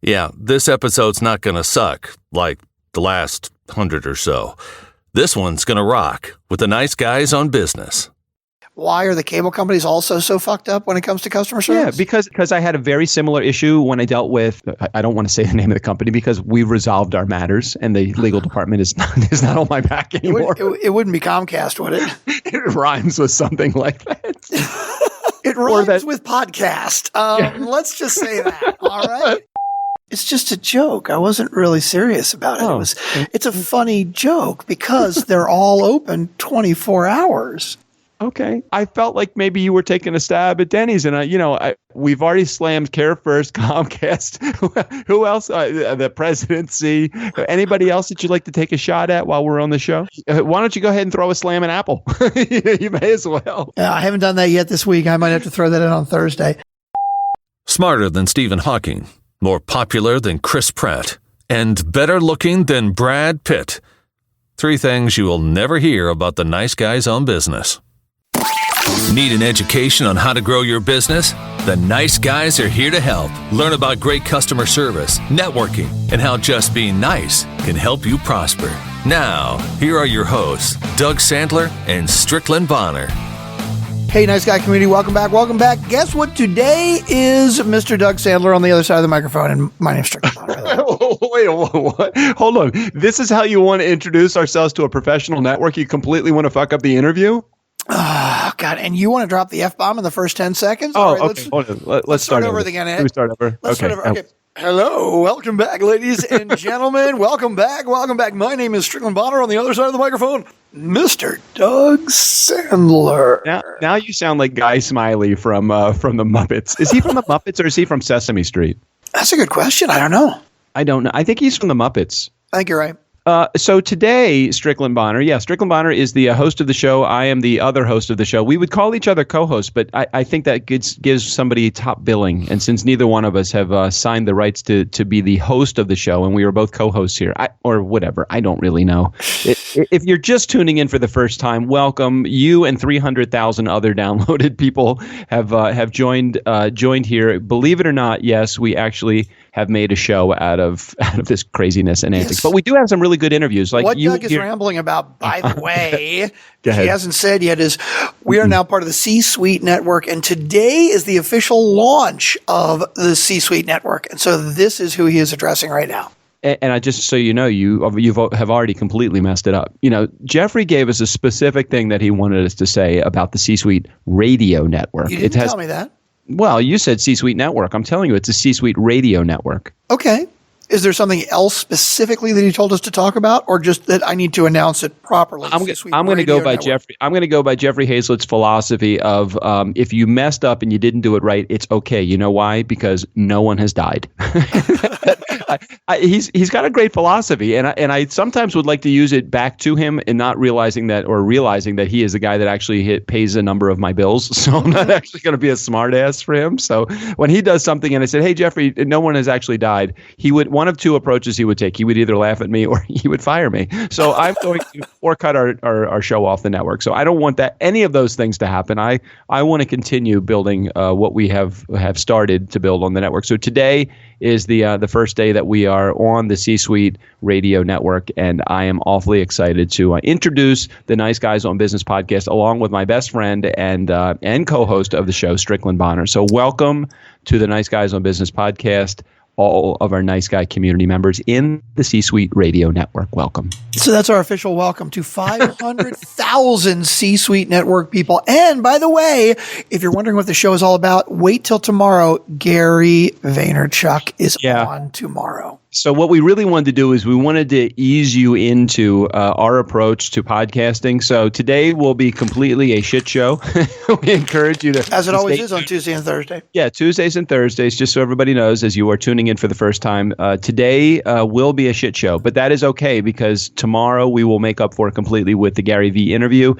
Yeah, this episode's not going to suck like the last 100 or so. This one's going to rock with the nice guys on business. Why are the cable companies also so fucked up when it comes to customer service? Yeah, because I had a very similar issue when I dealt with, I don't want to say the name of the company because we've resolved our matters and the legal department is not on my back anymore. It wouldn't be Comcast, would it? It rhymes with something like that. It rhymes with podcast. Let's just say that. All right. It's just a joke. I wasn't really serious about it. It's a funny joke because they're all open 24 hours. Okay. I felt like maybe you were taking a stab at Denny's, and we've already slammed CareFirst, Comcast. Who else? The presidency. Anybody else that you'd like to take a shot at while we're on the show? Why don't you go ahead and throw a slam at Apple? You may as well. Yeah, I haven't done that yet this week. I might have to throw that in on Thursday. Smarter than Stephen Hawking, more popular than Chris Pratt, and better looking than Brad Pitt. 3 things you will never hear about the nice guys on business. Need an education on how to grow your business? The nice guys are here to help. Learn about great customer service, networking, and how just being nice can help you prosper. Now, here are your hosts, Doug Sandler and Strickland Bonner. Hey, nice guy community. Welcome back. Welcome back. Guess what today is? Mr. Doug Sandler on the other side of the microphone, and my name's Strickland Bonner. Wait, what? Hold on. This is how you want to introduce ourselves to a professional network? You completely want to fuck up the interview? Oh, God. And you want to drop the F-bomb in the first 10 seconds? Oh, right, okay. Let's start over again. Let's start over. Okay. Hello. Welcome back, ladies and gentlemen. Welcome back. Welcome back. My name is Strickland Bonner on the other side of the microphone, Mr. Doug Sandler. Now you sound like Guy Smiley from the Muppets. Is he from the Muppets or is he from Sesame Street? That's a good question. I don't know. I think he's from the Muppets. I think you're right. So today, Strickland Bonner, Strickland Bonner is the host of the show. I am the other host of the show. We would call each other co-hosts, but I think that gives somebody top billing. And since neither one of us have signed the rights to be the host of the show, and we were both co-hosts here, or whatever, I don't really know. If you're just tuning in for the first time, welcome. You and 300,000 other downloaded people have joined here. Believe it or not, yes, we actually have made a show out of this craziness and antics. But we do have some really good interviews. Like what Doug is rambling about, by the way, he hasn't said yet, is we are now part of the C-Suite Network, and today is the official launch of the C-Suite Network. And so this is who he is addressing right now. And I just so you know, you have already completely messed it up. Jeffrey gave us a specific thing that he wanted us to say about the C-Suite Radio Network. You didn't tell me that. Well, you said C-Suite Network. I'm telling you, it's a C-Suite Radio Network. Okay. Is there something else specifically that he told us to talk about, or just that I need to announce it properly? I'm going to go by Jeffrey. I'm going to go by Jeffrey Hazlett's philosophy of if you messed up and you didn't do it right, it's okay. You know why? Because no one has died. He's got a great philosophy, and I sometimes would like to use it back to him and not realizing that he is the guy that actually pays a number of my bills. So I'm not actually going to be a smart ass for him. So when he does something and I said, hey, Jeffrey, no one has actually died, one of 2 approaches he would take. He would either laugh at me or he would fire me. So I'm going to or cut our show off the network. So I don't want any of those things to happen. I want to continue building what we have started to build on the network. So today is the first day that we are on the C-Suite Radio Network, and I am awfully excited to introduce the Nice Guys on Business podcast along with my best friend and co-host of the show, Strickland Bonner. So welcome to the Nice Guys on Business podcast, all of our nice guy community members in the C-Suite Radio Network. Welcome. So that's our official welcome to 500,000 C-Suite Network people. And by the way, if you're wondering what the show is all about, wait till tomorrow. Gary Vaynerchuk is on tomorrow. So what we really wanted to do is we wanted to ease you into our approach to podcasting. So today will be completely a shit show. We encourage you to... As it always is on Tuesday and Thursday. Yeah, Tuesdays and Thursdays, just so everybody knows as you are tuning in for the first time. Today will be a shit show, but that is okay because tomorrow we will make up for it completely with the Gary V interview.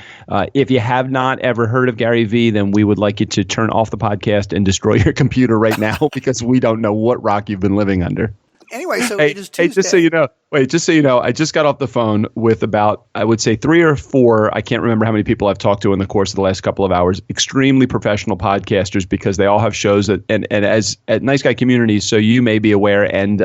If you have not ever heard of Gary V, then we would like you to turn off the podcast and destroy your computer right now because we don't know what rock you've been living under. Anyway, so it is Tuesday. Hey, just so you know, Wait, just so you know, I just got off the phone with about, I would say 3 or 4, I can't remember how many people I've talked to in the course of the last couple of hours, extremely professional podcasters, because they all have shows and as at Nice Guy Communities, so you may be aware, and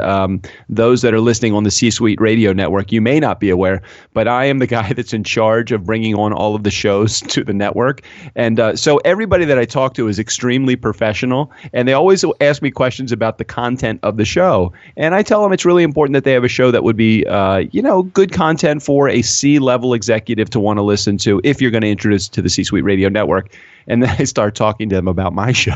those that are listening on the C-Suite Radio Network, you may not be aware, but I am the guy that's in charge of bringing on all of the shows to the network. And so everybody that I talk to is extremely professional, and they always ask me questions about the content of the show. And I tell them it's really important that they have a show that would be, good content for a C-level executive to want to listen to if you're going to introduce to the C-Suite Radio Network. And then I start talking to them about my show.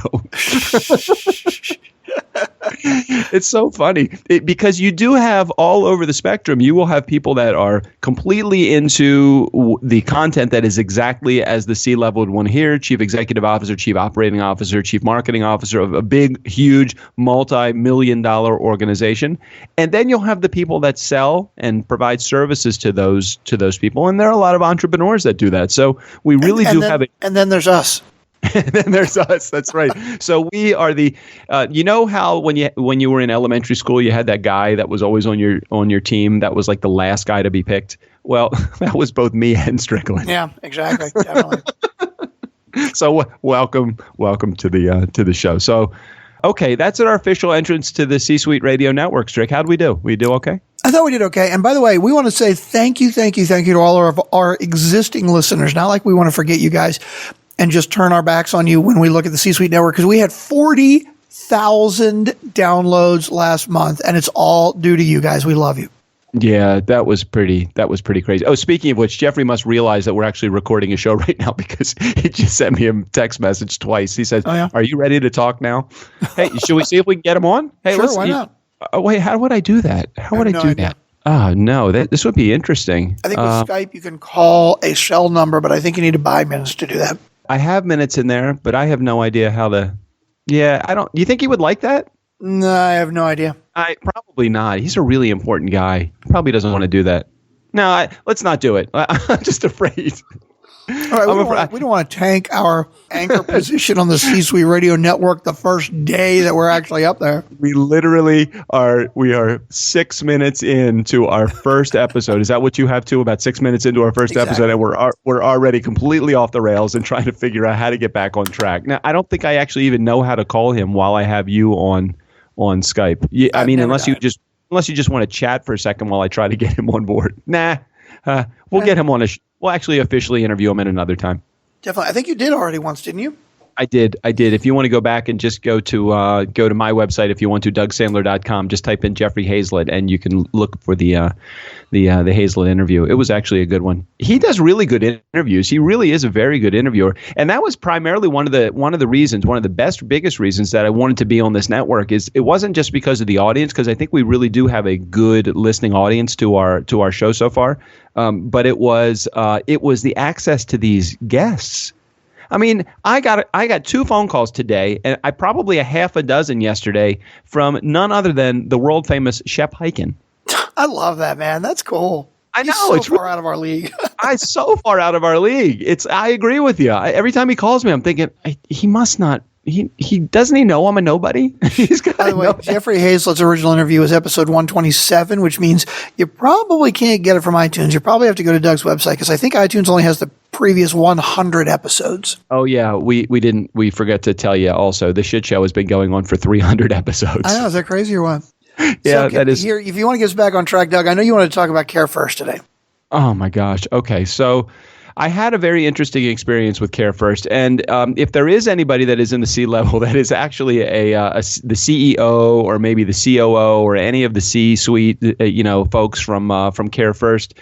It's so funny because you do have all over the spectrum. You will have people that are completely into the content that is exactly as the C-level would want to hear: chief executive officer, chief operating officer, chief marketing officer of a big, huge, multi-million-dollar organization. And then you'll have the people that sell and provide services to those people. And there are a lot of entrepreneurs that do that. So we really have it. And then there's us. And then there's us. That's right. So we are the, you know how when you were in elementary school, you had that guy that was always on your team that was like the last guy to be picked. Well, that was both me and Strickland. Yeah, exactly. Definitely. So welcome to the show. So, okay, that's our official entrance to the C-Suite Radio Network. Strick, how did we do? We do okay? I thought we did okay. And by the way, we want to say thank you to all of our existing listeners. Not like we want to forget you guys and just turn our backs on you when we look at the C-Suite Network, because we had 40,000 downloads last month, and it's all due to you guys. We love you. Yeah, that was pretty crazy. Oh, speaking of which, Jeffrey must realize that we're actually recording a show right now, because he just sent me a text message twice. He says, Are you ready to talk now? Hey, should we see if we can get him on? Hey, sure, why not? Wait, how would I do that? How would I do that? Oh, no, this would be interesting. I think with Skype, you can call a cell number, but I think you need to buy minutes to do that. I have minutes in there, but I have no idea how to. Yeah, I don't. You think he would like that? No, I have no idea. Probably not. He's a really important guy. He probably doesn't want to do that. No, let's not do it. I'm just afraid. All right, we don't want to tank our anchor position on the C-Suite Radio Network the first day that we're actually up there. We literally are. We are 6 minutes into our first episode. Is that what you have too? About 6 minutes into our first episode, and we're already completely off the rails and trying to figure out how to get back on track. Now, I don't think I actually even know how to call him while I have you on Skype. Yeah, I mean, unless you just want to chat for a second while I try to get him on board. Nah, we'll get him on We'll actually officially interview him at another time. Definitely. I think you did already once, didn't you? I did. If you want to go back and just go to my website, if you want to, DougSandler.com, just type in Jeffrey Hazlett and you can look for the Hazlett interview. It was actually a good one. He does really good interviews. He really is a very good interviewer. And that was primarily one of the reasons, one of the biggest reasons that I wanted to be on this network. Is it wasn't just because of the audience, because I think we really do have a good listening audience to our show so far. But it was the access to these guests. I mean, I got 2 phone calls today, and I probably a half a dozen yesterday from none other than the world famous Shep Hyken. I love that, man. That's cool. I know. It's so far out of our league. It's so far out of our league. I agree with you. Every time he calls me, I'm thinking he must not. He doesn't he know I'm a nobody? He's got. By the way, Jeffrey Hazlett's original interview was episode 127, which means you probably can't get it from iTunes. You probably have to go to Doug's website, because I think iTunes only has the previous 100 episodes. Oh yeah, we forgot to tell you also. The shit show has been going on for 300 episodes. I know, is that crazy or what? Yeah, that is. Here, if you want to get us back on track, Doug, I know you wanted to talk about CareFirst today. Oh my gosh. Okay, so I had a very interesting experience with CareFirst, and if there is anybody that is in the C-level that is actually the CEO or maybe the COO or any of the C-suite, folks from CareFirst,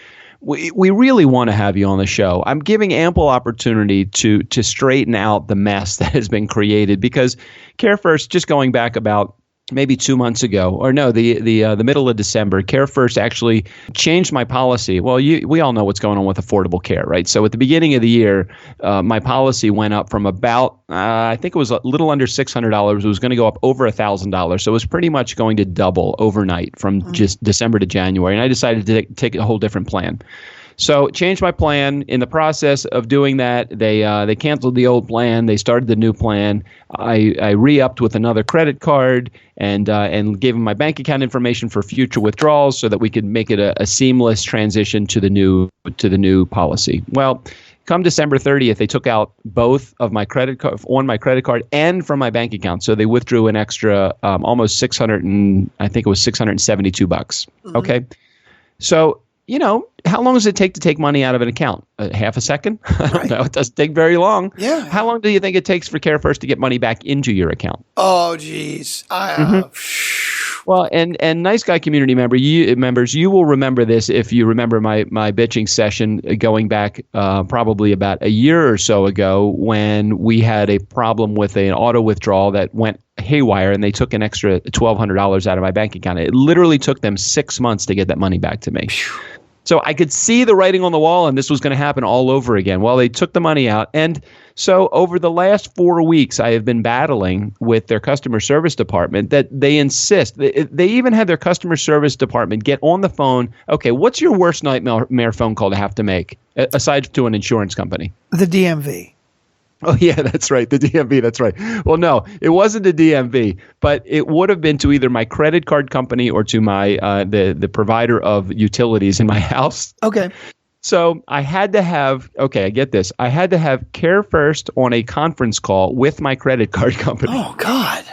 we really want to have you on the show. I'm giving ample opportunity to straighten out the mess that has been created, because CareFirst, just going back about maybe 2 months ago, or no, the middle of December, CareFirst actually changed my policy. Well, we all know what's going on with affordable care, right? So at the beginning of the year, my policy went up from about, I think it was a little under $600. It was going to go up over $1,000. So it was pretty much going to double overnight from just December to January. And I decided to take a whole different plan. So changed my plan. In the process of doing that, they canceled the old plan. They started the new plan. I re-upped with another credit card and gave them my bank account information for future withdrawals so that we could make it a seamless transition to the new policy. Well, come December 30th, they took out both of my credit card on my credit card and from my bank account. So they withdrew an extra almost 600 and I think it was $672. Mm-hmm. Okay. So, how long does it take to take money out of an account? Half a second? I don't know. It doesn't take very long. Yeah. How long do you think it takes for CareFirst to get money back into your account? Oh, geez. Well, and nice guy community members, you will remember this if you remember my bitching session going back probably about a year or so ago when we had a problem with an auto withdrawal that went haywire and they took an extra $1,200 out of my bank account. It literally took them 6 months to get that money back to me. So I could see the writing on the wall and this was going to happen all over again. Well, they took the money out. And so over the last 4 weeks, I have been battling with their customer service department that they insist. They even had their customer service department get on the phone. Okay, what's your worst nightmare phone call to have to make aside to an insurance company? The DMV. Oh, yeah, that's right. The DMV, that's right. Well, no, it wasn't the DMV, but it would have been to either my credit card company or to my the provider of utilities in my house. Okay. So I had to have, I get this. I had to have CareFirst on a conference call with my credit card company. Oh, God.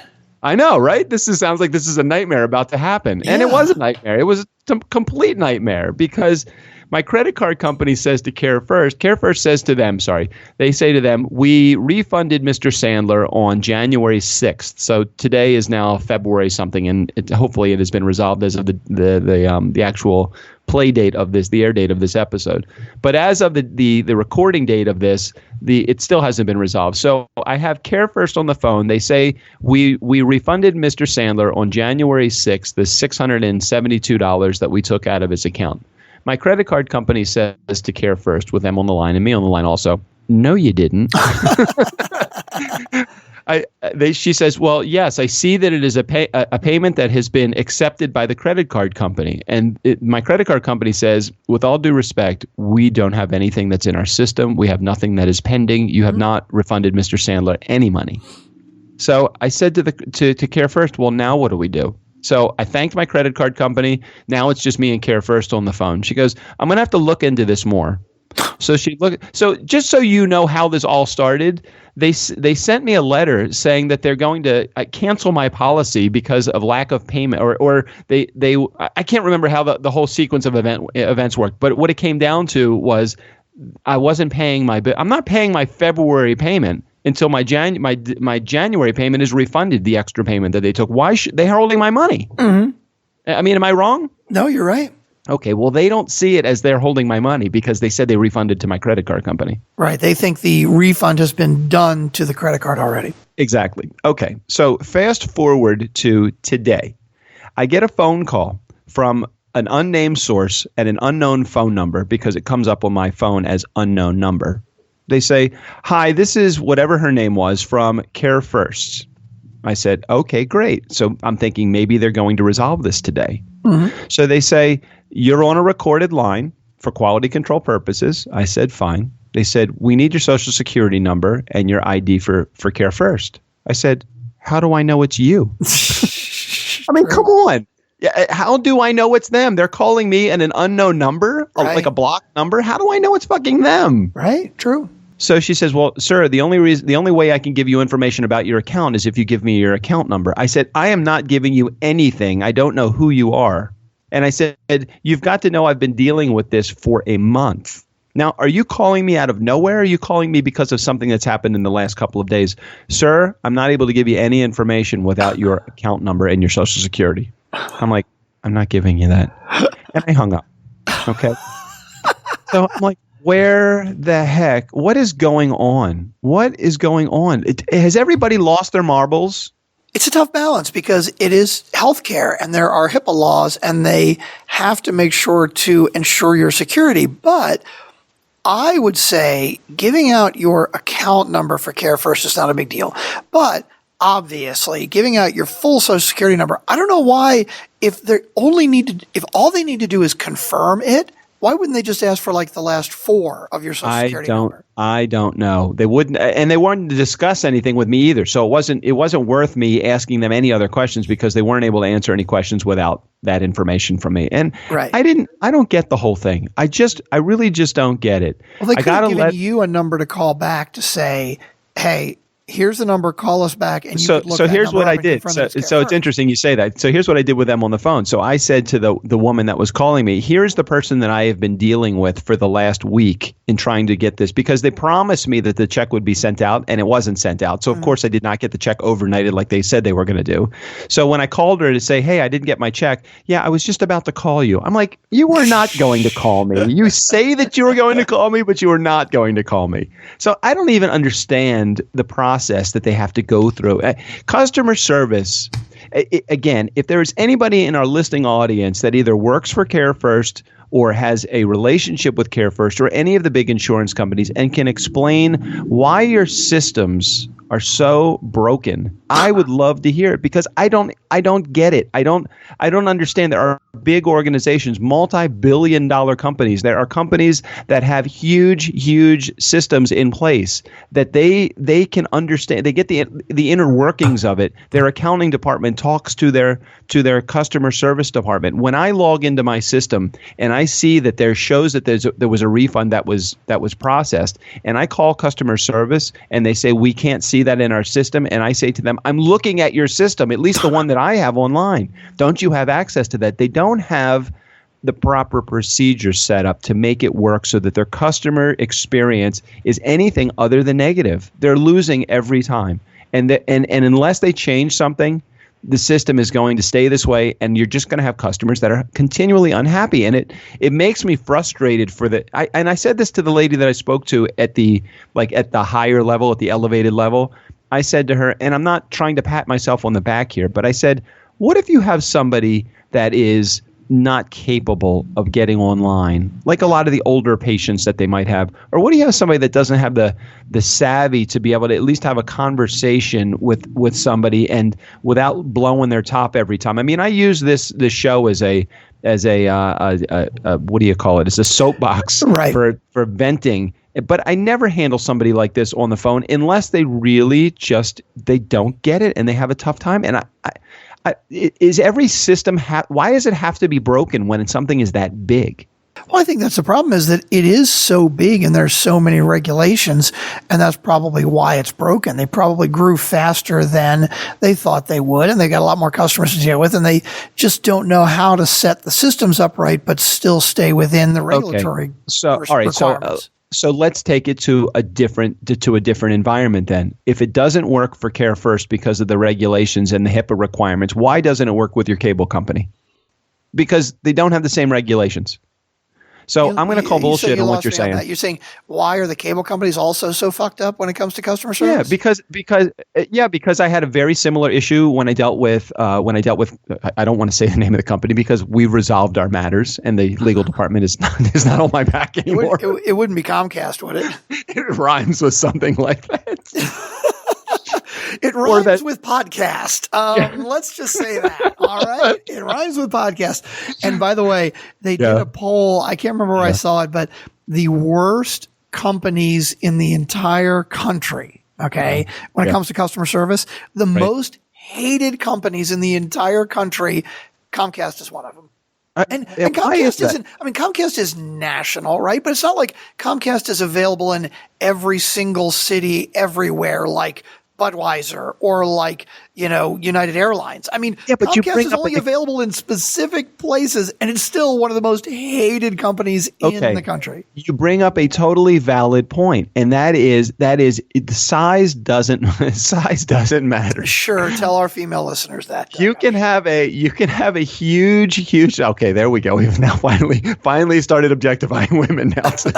I know, right? Sounds like this is a nightmare about to happen. Yeah. And it was a nightmare. It was a complete nightmare because my credit card company says to CareFirst says to them, they say to them, we refunded Mr. Sandler on January 6th. So today is now February something, and hopefully it has been resolved as of the actual play date of this, the air date of this episode. But as of the recording date of this, it still hasn't been resolved. So I have CareFirst on the phone. They say we refunded Mr. Sandler on January 6th the $672 that we took out of his account. My credit card company says to CareFirst with them on the line and me on the line also, no, you didn't. She says, well, yes, I see that it is a payment that has been accepted by the credit card company. And my credit card company says, with all due respect, we don't have anything that's in our system. We have nothing that is pending. You have not refunded Mr. Sandler any money. So I said to CareFirst, well, now what do we do? So I thanked my credit card company. Now it's just me and CareFirst on the phone. She goes, I'm going to have to look into this more. So just so you know how this all started, they sent me a letter saying that they're going to cancel my policy because of lack of payment, or they I can't remember how the whole sequence of events worked. But what it came down to was I wasn't paying I'm not paying my February payment until my January payment is refunded, the extra payment that they took. Why should they holding my money? Mm-hmm. I mean, am I wrong? No, you're right. Okay, well, they don't see it as they're holding my money because they said they refunded to my credit card company. Right. They think the refund has been done to the credit card already. Exactly. Okay, so fast forward to today. I get a phone call from an unnamed source and an unknown phone number because it comes up on my phone as unknown number. They say, hi, this is whatever her name was from CareFirst. I said, okay, great. So I'm thinking maybe they're going to resolve this today. Mm-hmm. So they say, you're on a recorded line for quality control purposes. I said, fine. They said, we need your social security number and your ID for CareFirst. I said, how do I know it's you? I mean, come on. Yeah, how do I know it's them? They're calling me an unknown number, right. Like a blocked number. How do I know it's fucking them? Right. True. So she says, well, sir, the only way I can give you information about your account is if you give me your account number. I said, I am not giving you anything. I don't know who you are. And I said, you've got to know I've been dealing with this for a month. Now, are you calling me out of nowhere? Or are you calling me because of something that's happened in the last couple of days? Sir, I'm not able to give you any information without your account number and your social security. I'm like, I'm not giving you that. And I hung up. Okay. So I'm like, where the heck? What is going on? What is going on? Has everybody lost their marbles? It's a tough balance because it is healthcare and there are HIPAA laws and they have to make sure to ensure your security. But I would say giving out your account number for CareFirst is not a big deal. But obviously, giving out your full social security number, I don't know why if all they need to do is confirm it, Why wouldn't they just ask for like the last 4 of your social security number? I don't know. They wouldn't, and they weren't to discuss anything with me either. So it wasn't worth me asking them any other questions because they weren't able to answer any questions without that information from me. And right. I don't get the whole thing. I really just don't get it. Well, they could have given you a number to call back to say, hey, here's the number, call us back. And you could look so that here's number what up I and did. confirm that So it's interesting you say that. So here's what I did with them on the phone. So I said to the woman that was calling me, here's the person that I have been dealing with for the last week in trying to get this, because they promised me that the check would be sent out and it wasn't sent out. So of course I did not get the check overnighted like they said they were going to do. So when I called her to say, hey, I didn't get my check. Yeah, I was just about to call you. I'm like, you were not going to call me. You say that you were going to call me, but you were not going to call me. So I don't even understand the process that they have to go through. Customer service, again, if there is anybody in our listening audience that either works for CareFirst or has a relationship with CareFirst or any of the big insurance companies and can explain why your systems are so broken, I would love to hear it, because I don't get it. I don't understand. There are big organizations, multi-billion-dollar companies. There are companies that have huge systems in place that they can understand. They get the inner workings of it. Their accounting department talks to their customer service department. When I log into my system and I see that there shows that there was a refund that was processed, and I call customer service and they say we can't see that in our system, and I say to them, I'm looking at your system, at least the one that I have online. Don't you have access to that? They don't have the proper procedures set up to make it work so that their customer experience is anything other than negative. They're losing every time. And unless they change something, the system is going to stay this way, and you're just going to have customers that are continually unhappy. And it makes me frustrated and I said this to the lady that I spoke to at the higher level, at the elevated level. I said to her, and I'm not trying to pat myself on the back here, but I said, what if you have somebody that is not capable of getting online, like a lot of the older patients that they might have? Or what do you have somebody that doesn't have the savvy to be able to at least have a conversation with somebody and without blowing their top every time? I mean, I use this show as a what do you call it? It's a soapbox for venting. But I never handle somebody like this on the phone unless they really they don't get it and they have a tough time. And is every system why does it have to be broken when something is that big? Well, I think that's the problem, is that it is so big and there's so many regulations, and that's probably why it's broken. They probably grew faster than they thought they would, and they got a lot more customers to deal with, and they just don't know how to set the systems up right, but still stay within the regulatory requirements. So let's take it to a different environment then. If it doesn't work for CareFirst because of the regulations and the HIPAA requirements, why doesn't it work with your cable company? Because they don't have the same regulations. So I'm going to call bullshit on what you're saying. You're saying, why are the cable companies also so fucked up when it comes to customer service? Yeah, because I had a very similar issue when I dealt with I don't want to say the name of the company because we've resolved our matters and the legal department is not on my back anymore. It wouldn't be Comcast, would it? It rhymes with something like that. It rhymes with podcast. Let's just say that. All right. It rhymes with podcast. And by the way, they did a poll. I can't remember where I saw it, but the worst companies in the entire country. Okay. When it comes to customer service, the most hated companies in the entire country, Comcast is one of them. And Comcast isn't, Comcast is national, right? But it's not like Comcast is available in every single city everywhere, like Budweiser or like, United Airlines. But Comcast is only available in specific places, and it's still one of the most hated companies in the country. You bring up a totally valid point, and that is size doesn't matter. Sure, tell our female listeners that. You can have a huge. Okay, there we go. We've now finally started objectifying women now too.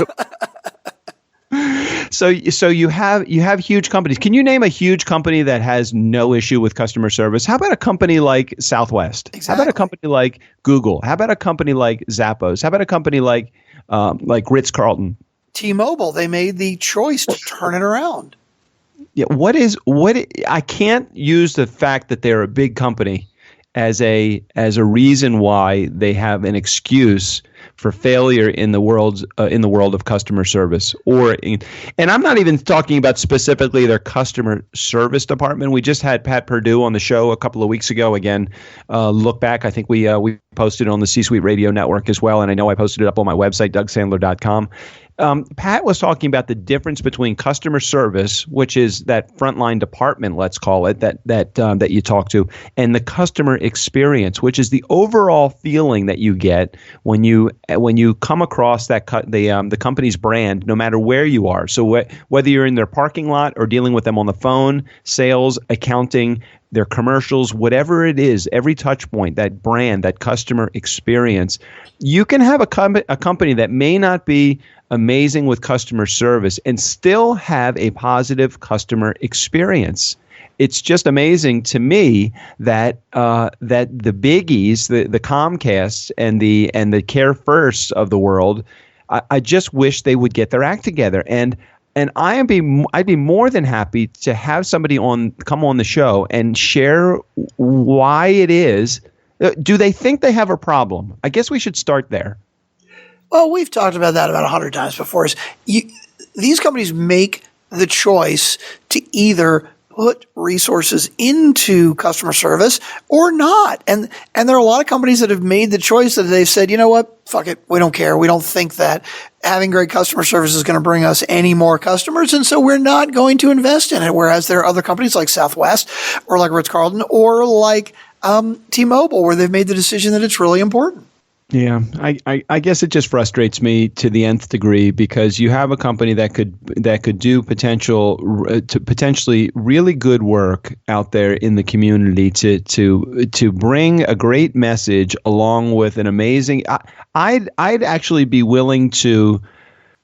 So you have huge companies. Can you name a huge company that has no issue with customer service? How about a company like Southwest? Exactly. How about a company like Google? How about a company like Zappos? How about a company like Ritz-Carlton? T-Mobile, they made the choice to turn it around. Yeah, I can't use the fact that they're a big company as a reason why they have an excuse for failure in the world of customer service. And I'm not even talking about specifically their customer service department. We just had Pat Perdue on the show a couple of weeks ago. Again, look back. I think we posted it on the C-Suite Radio Network as well, and I know I posted it up on my website, DougSandler.com. Pat was talking about the difference between customer service, which is that frontline department, let's call it, that you talk to, and the customer experience, which is the overall feeling that you get when you come across the company's brand, no matter where you are. So whether you're in their parking lot or dealing with them on the phone, sales, accounting, their commercials, whatever it is, every touch point, that brand, that customer experience, you can have a company that may not be amazing with customer service and still have a positive customer experience. It's just amazing to me that the biggies, the Comcasts and the CareFirst of the world, I just wish they would get their act together. And I'd be more than happy to have somebody come on the show and share why it is. Do they think they have a problem? I guess we should start there. Well, we've talked about that about 100 times before. These companies make the choice to either put resources into customer service or not. And there are a lot of companies that have made the choice that they've said, you know what, fuck it, we don't care. We don't think that having great customer service is going to bring us any more customers, and so we're not going to invest in it. Whereas there are other companies like Southwest or like Ritz-Carlton or like T-Mobile where they've made the decision that it's really important. Yeah, I guess it just frustrates me to the nth degree, because you have a company that could do potentially really good work out there in the community to bring a great message along with an amazing. I'd actually be willing to.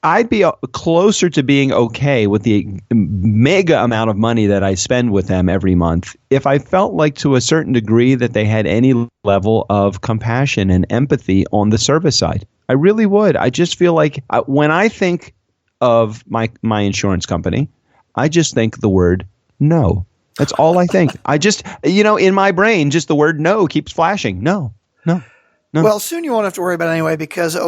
I'd be closer to being okay with the mega amount of money that I spend with them every month if I felt like to a certain degree that they had any level of compassion and empathy on the service side. I really would. I just feel like when I think of my insurance company, I just think the word no. That's all I think. I just, in my brain, just the word no keeps flashing. No. No. Well, soon you won't have to worry about it anyway, because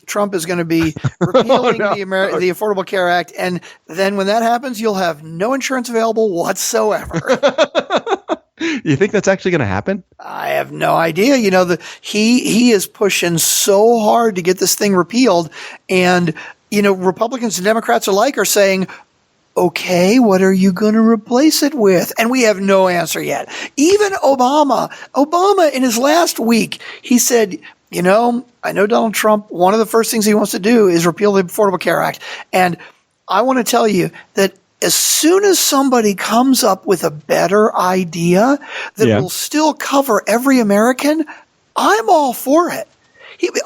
Trump is going to be repealing the Affordable Care Act, and then when that happens, you'll have no insurance available whatsoever. You think that's actually going to happen? I have no idea. He is pushing so hard to get this thing repealed, and Republicans and Democrats alike are saying, okay, what are you going to replace it with? And we have no answer yet. Even Obama in his last week, he said, I know Donald Trump, one of the first things he wants to do is repeal the Affordable Care Act. And I want to tell you that as soon as somebody comes up with a better idea that will still cover every American, I'm all for it.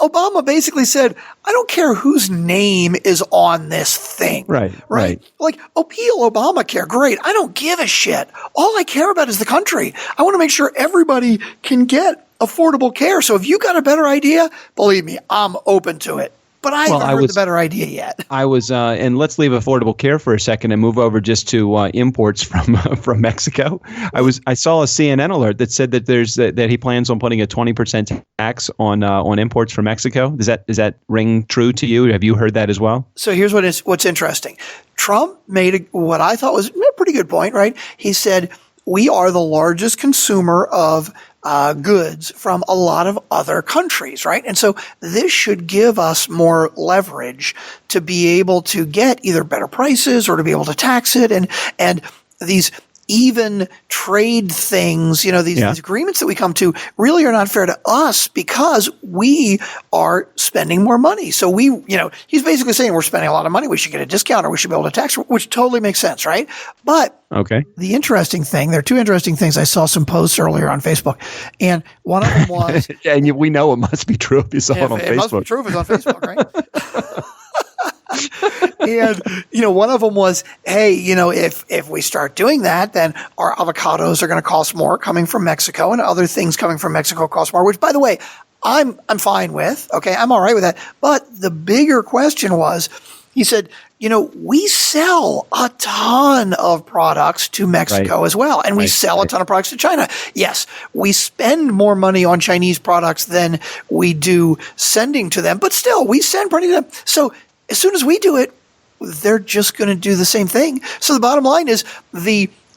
Obama basically said, I don't care whose name is on this thing. Right. Like, appeal Obamacare. Great. I don't give a shit. All I care about is the country. I want to make sure everybody can get affordable care. So if you got a better idea, believe me, I'm open to it. But I haven't heard the better idea yet. I was, and let's leave affordable care for a second and move over just to imports from Mexico. I saw a CNN alert that said that that he plans on putting a 20% tax on imports from Mexico. Does that ring true to you? Have you heard that as well? So here's what's interesting. Trump made what I thought was a pretty good point, right? He said, we are the largest consumer of goods from a lot of other countries, right? And so this should give us more leverage to be able to get either better prices or to be able to tax it. And these even trade things, these agreements that we come to really are not fair to us because we are spending more money. So he's basically saying we're spending a lot of money. We should get a discount or we should be able to tax, which totally makes sense, right? But the interesting thing, there are two interesting things. I saw some posts earlier on Facebook, and one of them was, and we know it must be true if you saw it on Facebook. It must be true if it's on Facebook, right? And, one of them was, hey, if we start doing that, then our avocados are going to cost more coming from Mexico, and other things coming from Mexico cost more, which, by the way, I'm fine with. Okay, I'm all right with that. But the bigger question was, He said, we sell a ton of products to Mexico as well, and we sell a ton of products to China. Yes, we spend more money on Chinese products than we do sending to them, but still, we send money to them. So as soon as we do it, they're just going to do the same thing. So the bottom line is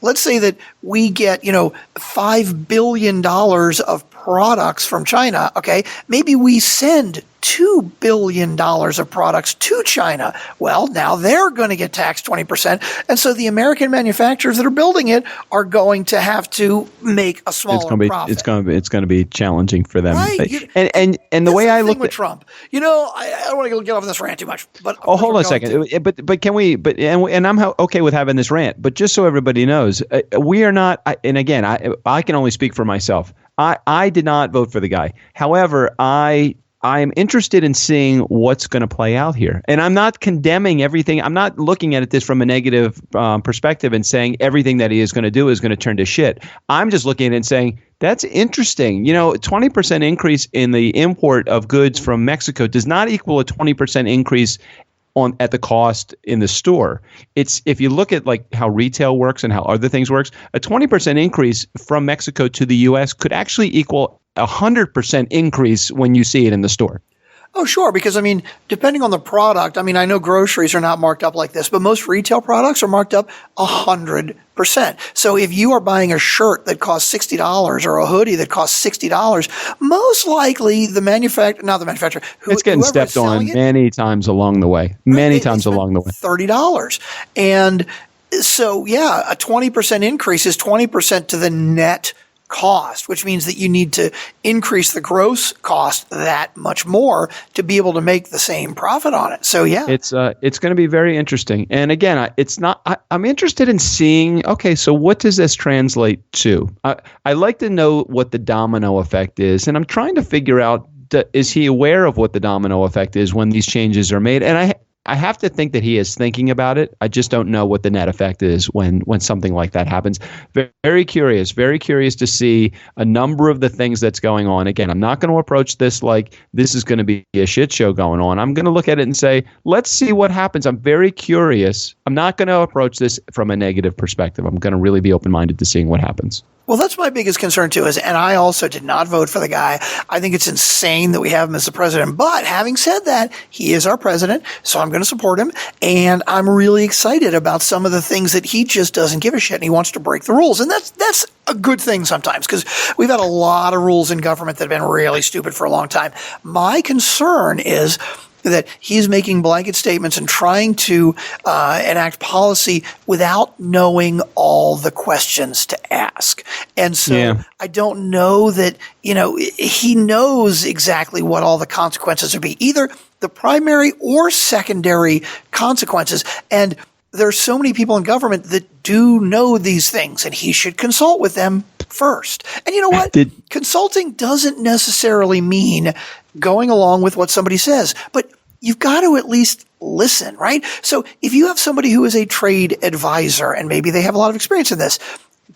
let's say that we get, $5 billion of products from China. Okay. Maybe we send $2 billion of products to China. Well, now they're going to get taxed 20%. And so the American manufacturers that are building it are going to have to make a smaller profit. It's going to be challenging for them. Right. And the way I look at Trump, I don't want to get off on this rant too much, but hold on a second. But can we, and I'm okay with having this rant, but just so everybody knows, we are not, and again, I can only speak for myself. I did not vote for the guy. However, I'm interested in seeing what's going to play out here. And I'm not condemning everything. I'm not looking at this from a negative perspective and saying everything that he is going to do is going to turn to shit. I'm just looking at it and saying, that's interesting. 20% increase in the import of goods from Mexico does not equal a 20% increase at the cost in the store. It's, if you look at like how retail works and how other things works, a 20% increase from Mexico to the U.S. could actually equal 100% increase when you see it in the store. Oh, sure. Because, depending on the product, I know groceries are not marked up like this, but most retail products are marked up 100%. So if you are buying a shirt that costs $60 or a hoodie that costs $60, most likely the manufacturer, it's getting stepped on many times along the way. Many times along the way. $30. And so, yeah, a 20% increase is 20% to the net cost, which means that you need to increase the gross cost that much more to be able to make the same profit on it. So yeah, it's going to be very interesting. And again, I'm interested in seeing, okay, so what does this translate to? I like to know what the domino effect is, and I'm trying to figure out, is he aware of what the domino effect is when these changes are made? And I have to think that he is thinking about it. I just don't know what the net effect is when something like that happens. Very curious to see a number of the things that's going on. Again, I'm not going to approach this like this is going to be a shit show going on. I'm going to look at it and say, let's see what happens. I'm very curious. I'm not going to approach this from a negative perspective. I'm going to really be open-minded to seeing what happens. Well, that's my biggest concern too, and I also did not vote for the guy. I think it's insane that we have him as the president. But having said that, he is our president, so I'm going to support him. And I'm really excited about some of the things that he just doesn't give a shit, and he wants to break the rules. And that's a good thing sometimes, because we've had a lot of rules in government that have been really stupid for a long time. My concern is that he's making blanket statements and trying to enact policy without knowing all the questions to ask. And so I don't know that, he knows exactly what all the consequences would be, either the primary or secondary consequences. And there's so many people in government that do know these things, and he should consult with them first. And you know what? Consulting doesn't necessarily mean going along with what somebody says, but you've got to at least listen, right? So if you have somebody who is a trade advisor, and maybe they have a lot of experience in this,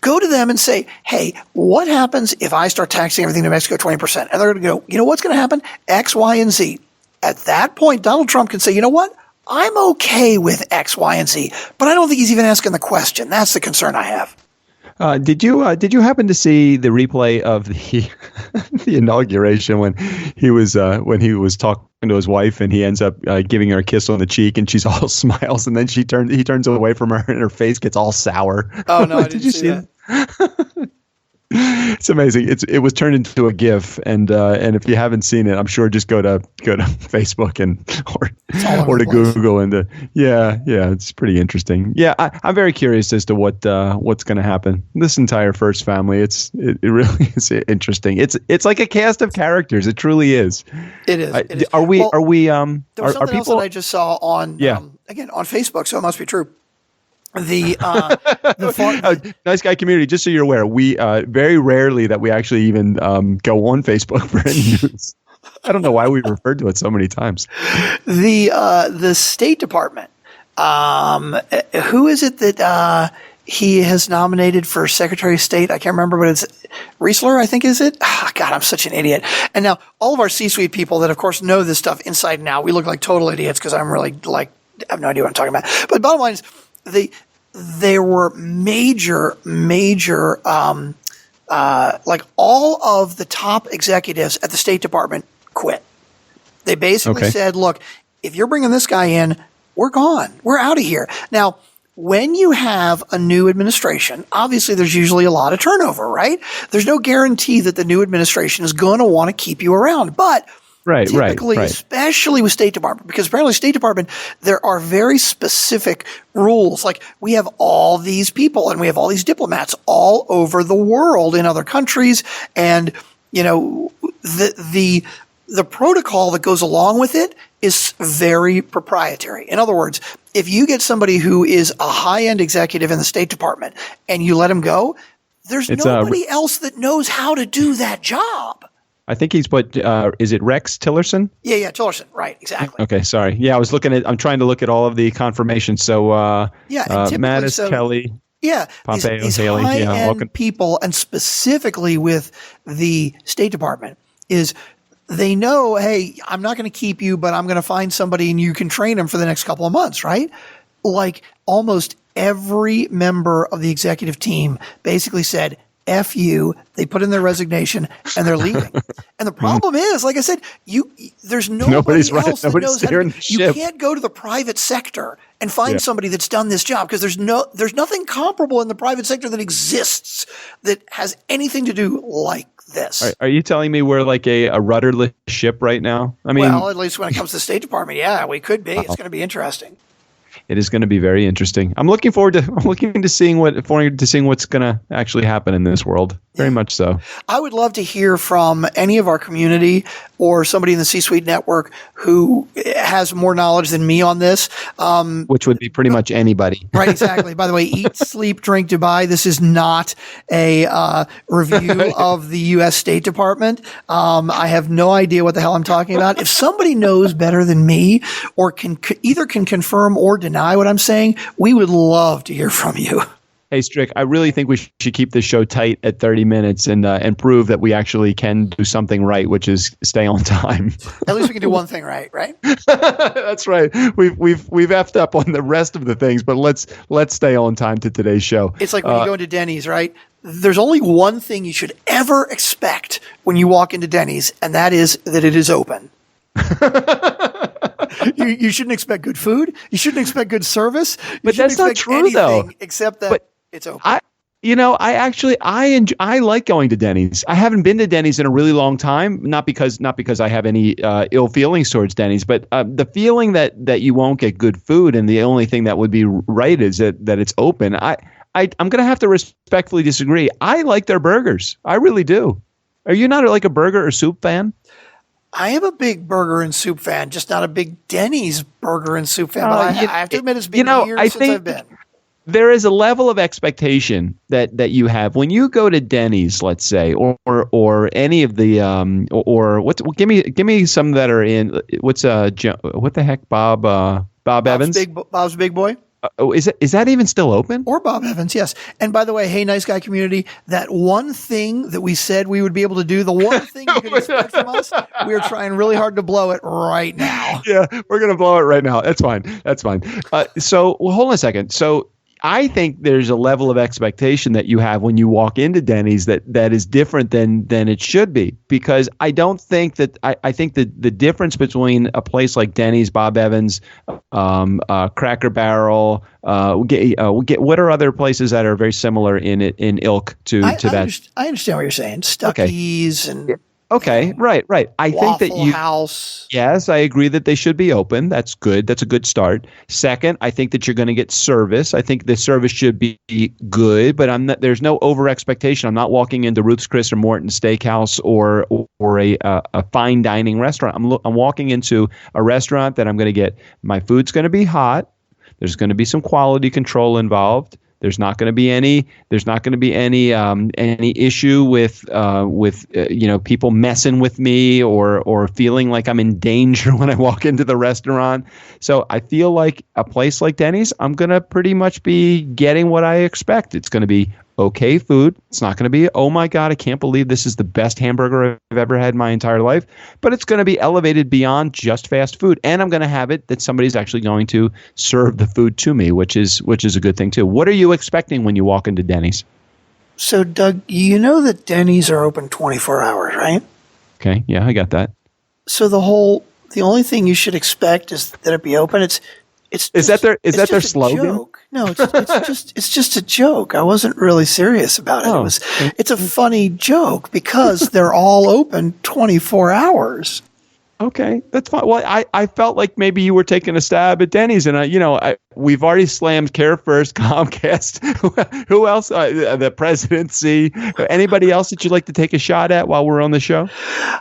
go to them and say, hey, what happens if I start taxing everything to Mexico 20%? And they're going to go, you know what's going to happen? X, Y, and Z. At that point, Donald Trump can say, you know what? I'm okay with X, Y, and Z, but I don't think he's even asking the question. That's the concern I have. Did you happen to see the replay of the inauguration when he was talking to his wife and he ends up giving her a kiss on the cheek and she's all smiles and then he turns away from her and her face gets all sour? Oh no, did you see that? It's amazing. It was turned into a GIF, and if you haven't seen it, I'm sure just go to Facebook or to Google and it's pretty interesting. Yeah, I'm very curious as to what's going to happen. This entire First family, it really is interesting. It's like a cast of characters. It truly is. It is. There was something else that I just saw on again on Facebook, so it must be true. The Nice Guy community, just so you're aware, we very rarely that we actually even go on Facebook for any news. I don't know why we referred to it so many times. The State Department, who is it that he has nominated for Secretary of State? I can't remember, but it's Riesler, I think, is it? Oh, God, I'm such an idiot. And now all of our C-suite people that, of course, know this stuff inside and out, we look like total idiots because I'm really like have no idea what I'm talking about. But bottom line is, there were major, like all of the top executives at the State Department quit. They basically said, look, if you're bringing this guy in, we're gone. We're out of here. Now, when you have a new administration, obviously there's usually a lot of turnover, right? There's no guarantee that the new administration is going to want to keep you around. But typically, especially with State Department, because apparently State Department, there are very specific rules. Like we have all these people and we have all these diplomats all over the world in other countries. And, you know, the protocol that goes along with it is very proprietary. In other words, if you get somebody who is a high-end executive in the State Department and you let him go, there's nobody else that knows how to do that job. I think he's is it Rex Tillerson? Yeah, Tillerson. Right, exactly. Okay, sorry. Yeah, I'm trying to look at all of the confirmations. So, Mattis, Kelly. Yeah, Pompeo, these Haley. high-end people, and specifically with the State Department, is they know, hey, I'm not going to keep you, but I'm going to find somebody and you can train them for the next couple of months, right? Like almost every member of the executive team basically said, F you. They put in their resignation and they're leaving. And the problem is, like I said, there's nobody else that knows how to. You can't go to the private sector and find somebody that's done this job because there's nothing comparable in the private sector that exists that has anything to do like this. Are you telling me we're like a rudderless ship right now? I mean, well, at least when it comes to the State Department, yeah, we could be. It's going to be interesting. It is going to be very interesting. I'm looking to seeing what's going to actually happen in this world. Very much so. I would love to hear from any of our community or somebody in the C-Suite network who has more knowledge than me on this. Which would be pretty much anybody. Right, exactly. By the way, Eat, Sleep, Drink, Dubai. This is not a review of the U.S. State Department. I have no idea what the hell I'm talking about. If somebody knows better than me or can confirm or deny what I'm saying, we would love to hear from you. Hey, Strick, I really think we should keep this show tight at 30 minutes and prove that we actually can do something right, which is stay on time. At least we can do one thing right? That's right. We've effed up on the rest of the things, but let's stay on time to today's show. It's like when you go into Denny's, right? There's only one thing you should ever expect when you walk into Denny's, and that is that it is open. You shouldn't expect good food. You shouldn't expect good service. But that's not true, though. Except that it's open. I like going to Denny's. I haven't been to Denny's in a really long time. Not because I have any ill feelings towards Denny's, but the feeling that you won't get good food and the only thing that would be right is that it's open. I'm going to have to respectfully disagree. I like their burgers. I really do. Are you not like a burger or soup fan? I am a big burger and soup fan, just not a big Denny's burger and soup fan. But I have to admit, it's been years since I've been. There is a level of expectation that you have when you go to Denny's, let's say, or any of the give me some that are in what the heck, Bob Evans, Bob's Big Boy. Is that even still open? Or Bob Evans, yes. And by the way, hey, nice guy community, that one thing that we said we would be able to do, the one thing you could expect from us, we are trying really hard to blow it right now. Yeah, we're going to blow it right now. That's fine. So hold on a second. So I think there's a level of expectation that you have when you walk into Denny's that is different than it should be, because I don't think that I think that the difference between a place like Denny's, Bob Evans, Cracker Barrel, what are other places that are very similar in ilk to that? I understand what you're saying. Stuckey's and. Okay, right. I think that House. Yes, I agree that they should be open. That's good. That's a good start. Second, I think that you're going to get service. I think the service should be good, but there's no over expectation. I'm not walking into Ruth's Chris or Morton Steakhouse or a fine dining restaurant. I'm walking into a restaurant that I'm going to get. My food's going to be hot. There's going to be some quality control involved. There's not going to be any issue with people messing with me or feeling like I'm in danger when I walk into the restaurant. So I feel like a place like Denny's, I'm going to pretty much be getting what I expect. It's going to be okay food. It's not going to be, oh my God, I can't believe this is the best hamburger I've ever had in my entire life. But it's going to be elevated beyond just fast food. And I'm going to have it that somebody's actually going to serve the food to me, which is a good thing too. What are you expecting when you walk into Denny's? So, Doug, you know that Denny's are open 24 hours, right? Okay. Yeah, I got that. So the only thing you should expect is that it be open. Is that their slogan? Joke. No, it's just a joke. I wasn't really serious about it. It's a funny joke because they're all open 24 hours. Okay, that's fine. Well, I felt like maybe you were taking a stab at Denny's, and we've already slammed CareFirst, Comcast. Who else? The presidency. Anybody else that you'd like to take a shot at while we're on the show?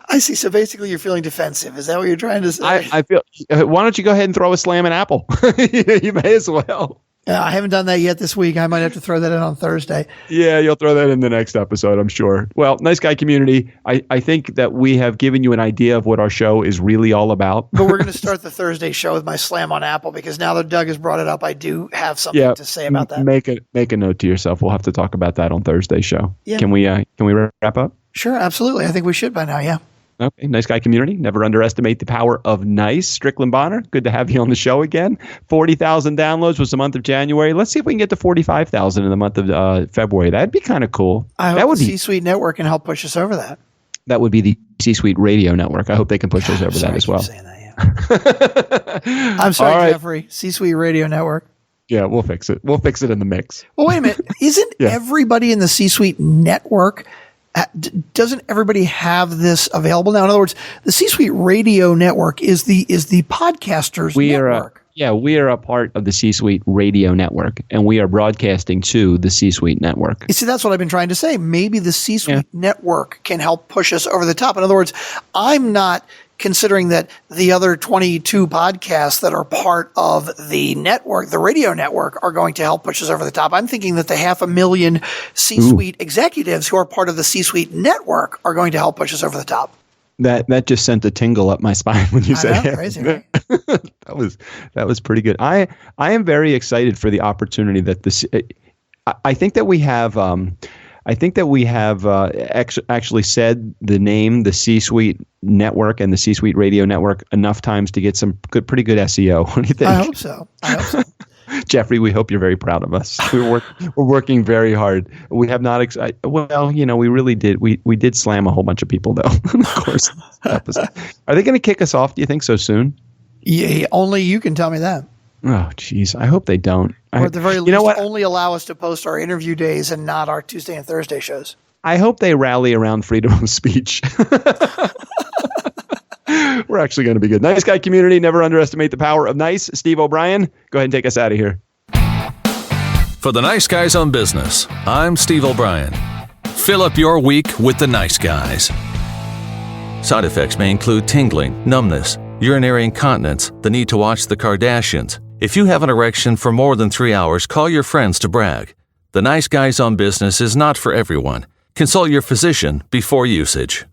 I see. So basically, you're feeling defensive. Is that what you're trying to say? I feel. Why don't you go ahead and throw a slam at Apple? You may as well. I haven't done that yet this week. I might have to throw that in on Thursday. Yeah, you'll throw that in the next episode, I'm sure. Well, nice guy community. I think that we have given you an idea of what our show is really all about. But we're going to start the Thursday show with my slam on Apple because now that Doug has brought it up, I do have something to say about that. Make a note to yourself. We'll have to talk about that on Thursday's show. Yeah. Can we wrap up? Sure, absolutely. I think we should by now, yeah. Okay, nice guy community. Never underestimate the power of nice. Strickland Bonner, good to have you on the show again. 40,000 downloads was the month of January. Let's see if we can get to 45,000 in the month of February. That'd be kind of cool. I hope the C-Suite Network can help push us over that. That would be the C-Suite Radio Network. I hope they can push us over that as well. I'm sorry, Jeffrey. C-Suite Radio Network. Yeah, we'll fix it. We'll fix it in the mix. Well, wait a minute. Isn't everybody in the C-Suite Network? Doesn't everybody have this available now? In other words, the C-Suite Radio Network is the podcasters network. We are a part of the C-Suite Radio Network, and we are broadcasting to the C-Suite Network. You see, that's what I've been trying to say. Maybe the C-Suite Network can help push us over the top. In other words, I'm not considering that the other 22 podcasts that are part of the network, the radio network, are going to help push us over the top. I'm thinking that the 500,000 C-Suite executives who are part of the C-Suite network are going to help push us over the top. That just sent a tingle up my spine when you said it. Crazy, right? that was pretty good. I am very excited for the opportunity that this. I think that we have. Actually said the name, the C-Suite Network and the C-Suite Radio Network enough times to get some pretty good SEO. What do you think? I hope so. Jeffrey, we hope you're very proud of us. We're working very hard. We have not. We really did. We did slam a whole bunch of people, though. Of course. Are they going to kick us off? Do you think so soon? Yeah, only you can tell me that. Oh, geez. I hope they don't. Or at the very least, only allow us to post our interview days and not our Tuesday and Thursday shows. I hope they rally around freedom of speech. We're actually going to be good. Nice guy community. Never underestimate the power of nice. Steve O'Brien, go ahead and take us out of here. For the Nice Guys on Business, I'm Steve O'Brien. Fill up your week with the nice guys. Side effects may include tingling, numbness, urinary incontinence, the need to watch the Kardashians. If you have an erection for more than 3 hours, call your friends to brag. The Nice Guys on Business is not for everyone. Consult your physician before usage.